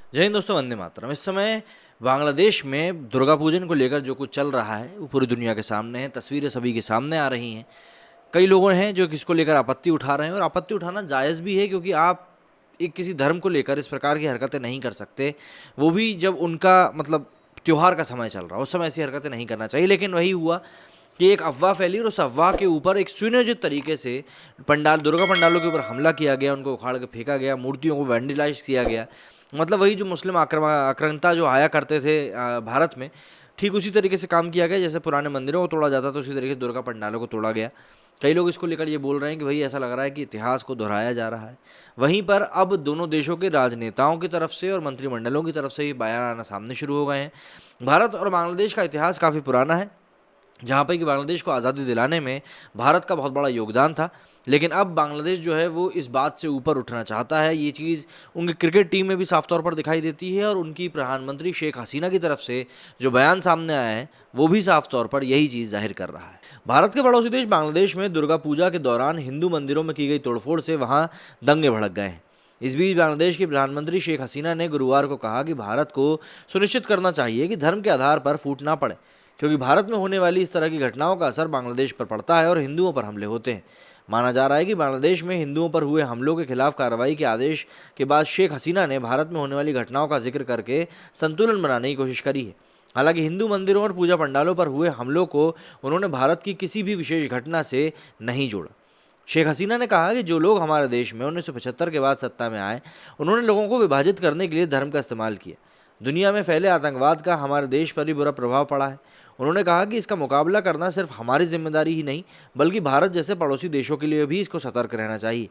जय हिंद दोस्तों, वंदे मातरम। इस समय बांग्लादेश में दुर्गा पूजन को लेकर जो कुछ चल रहा है वो पूरी दुनिया के सामने है। तस्वीरें सभी के सामने आ रही हैं। कई लोगों हैं जो इसको लेकर आपत्ति उठा रहे हैं और आपत्ति उठाना जायज़ भी है, क्योंकि आप एक किसी धर्म को लेकर इस प्रकार की हरकतें नहीं कर सकते, वो भी जब उनका मतलब त्योहार का समय चल रहा है, उस समय ऐसी हरकतें नहीं करना चाहिए। लेकिन वही हुआ कि एक अफवाह फैली और उस अफवाह के ऊपर एक सुनियोजित तरीके से दुर्गा पंडालों के ऊपर हमला किया गया, उनको उखाड़ के फेंका गया, मूर्तियों को वैंडलाइज किया गया। मतलब वही जो मुस्लिम आक्रांता जो आया करते थे भारत में, ठीक उसी तरीके से काम किया गया। जैसे पुराने मंदिरों को तोड़ा जाता तो उसी तरीके से दुर्गा पंडालों को तोड़ा गया। कई लोग इसको लेकर ये बोल रहे हैं कि भाई ऐसा लग रहा है कि इतिहास को दोहराया जा रहा है। वहीं पर अब दोनों देशों के राजनेताओं की तरफ से और मंत्रिमंडलों की तरफ से ये बयान आना सामने शुरू हो गए हैं। भारत और बांग्लादेश का इतिहास काफ़ी पुराना है, जहाँ पे कि बांग्लादेश को आज़ादी दिलाने में भारत का बहुत बड़ा योगदान था। लेकिन अब बांग्लादेश जो है वो इस बात से ऊपर उठना चाहता है। ये चीज़ उनकी क्रिकेट टीम में भी साफ तौर पर दिखाई देती है और उनकी प्रधानमंत्री शेख हसीना की तरफ से जो बयान सामने आया है वो भी साफ तौर पर यही चीज़ जाहिर कर रहा है। भारत के पड़ोसी देश बांग्लादेश में दुर्गा पूजा के दौरान हिंदू मंदिरों में की गई तोड़फोड़ से वहाँ दंगे भड़क गए हैं। इस बीच बांग्लादेश की प्रधानमंत्री शेख हसीना ने गुरुवार को कहा कि भारत को सुनिश्चित करना चाहिए कि धर्म के आधार पर फूट ना पड़े, क्योंकि भारत में होने वाली इस तरह की घटनाओं का असर बांग्लादेश पर पड़ता है और हिंदुओं पर हमले होते हैं। माना जा रहा है कि बांग्लादेश में हिंदुओं पर हुए हमलों के खिलाफ कार्रवाई के आदेश के बाद शेख हसीना ने भारत में होने वाली घटनाओं का जिक्र करके संतुलन बनाने की कोशिश करी है। हालांकि हिंदू मंदिरों और पूजा पंडालों पर हुए हमलों को उन्होंने भारत की किसी भी विशेष घटना से नहीं जोड़ा। शेख हसीना ने कहा कि जो लोग हमारे देश में 1975 के बाद सत्ता में आए, उन्होंने लोगों को विभाजित करने के लिए धर्म का इस्तेमाल किया। दुनिया में फैले आतंकवाद का हमारे देश पर भी बुरा प्रभाव पड़ा है। उन्होंने कहा कि इसका मुकाबला करना सिर्फ हमारी जिम्मेदारी ही नहीं, बल्कि भारत जैसे पड़ोसी देशों के लिए भी इसको सतर्क रहना चाहिए।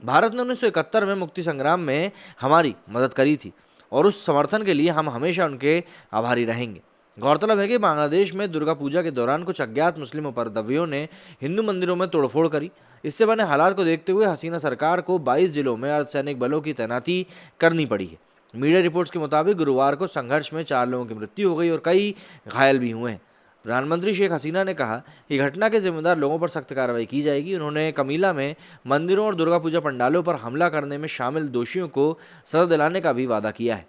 भारत ने 1971 में मुक्ति संग्राम में हमारी मदद करी थी और उस समर्थन के लिए हम हमेशा उनके आभारी रहेंगे। गौरतलब है कि बांग्लादेश में दुर्गा पूजा के दौरान कुछ अज्ञात मुस्लिम उपद्रवियों ने हिंदू मंदिरों में तोड़फोड़ करी। इससे बने हालात को देखते हुए हसीना सरकार को 22 जिलों में अर्धसैनिक बलों की तैनाती करनी पड़ी है। मीडिया रिपोर्ट्स के मुताबिक गुरुवार को संघर्ष में 4 लोगों की मृत्यु हो गई और कई घायल भी हुए हैं। प्रधानमंत्री शेख हसीना ने कहा कि घटना के जिम्मेदार लोगों पर सख्त कार्रवाई की जाएगी। उन्होंने कमीला में मंदिरों और दुर्गा पूजा पंडालों पर हमला करने में शामिल दोषियों को सजा दिलाने का भी वादा किया है।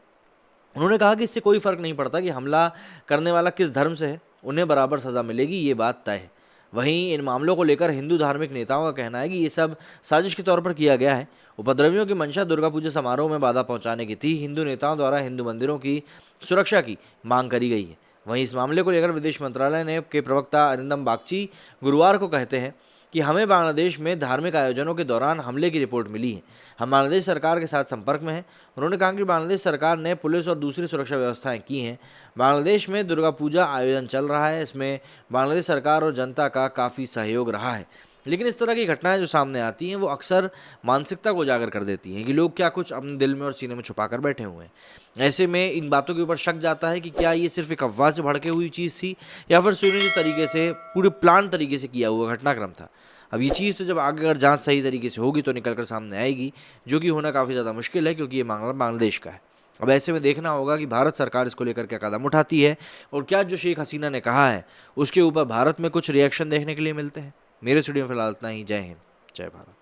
उन्होंने कहा कि इससे कोई फर्क नहीं पड़ता कि हमला करने वाला किस धर्म से है, उन्हें बराबर सजा मिलेगी, ये बात तय है। वहीं इन मामलों को लेकर हिंदू धार्मिक नेताओं का कहना है कि ये सब साजिश के तौर पर किया गया है। उपद्रवियों की मंशा दुर्गा पूजा समारोह में बाधा पहुंचाने की थी। हिंदू नेताओं द्वारा हिंदू मंदिरों की सुरक्षा की मांग करी गई है। वहीं इस मामले को लेकर विदेश मंत्रालय ने के प्रवक्ता अरिंदम बागची गुरुवार को कहते हैं कि हमें बांग्लादेश में धार्मिक आयोजनों के दौरान हमले की रिपोर्ट मिली है। हम बांग्लादेश सरकार के साथ संपर्क में हैं। उन्होंने कहा कि बांग्लादेश सरकार ने पुलिस और दूसरी सुरक्षा व्यवस्थाएं की हैं। बांग्लादेश में दुर्गा पूजा आयोजन चल रहा है, इसमें बांग्लादेश सरकार और जनता का काफ़ी सहयोग रहा है। लेकिन इस तरह की घटनाएं जो सामने आती हैं वो अक्सर मानसिकता को उजागर कर देती हैं कि लोग क्या कुछ अपने दिल में और सीने में छुपा कर बैठे हुए हैं। ऐसे में इन बातों के ऊपर शक जाता है कि क्या ये सिर्फ एक अफवाह से भड़के हुई चीज़ थी या फिर सुनियोजित तरीके से पूरे प्लान तरीके से किया हुआ घटनाक्रम था। अब ये चीज़ तो जब आगे अगर जांच सही तरीके से होगी तो निकल कर सामने आएगी, जो कि होना काफ़ी ज़्यादा मुश्किल है, क्योंकि ये मामला बांग्लादेश का है। अब ऐसे में देखना होगा कि भारत सरकार इसको लेकर क्या कदम उठाती है और क्या जो शेख हसीना ने कहा है उसके ऊपर भारत में कुछ रिएक्शन देखने के लिए मिलते हैं। मेरे स्टूडियो में फिलहाल इतना ही। जय हिंद, जय भारत।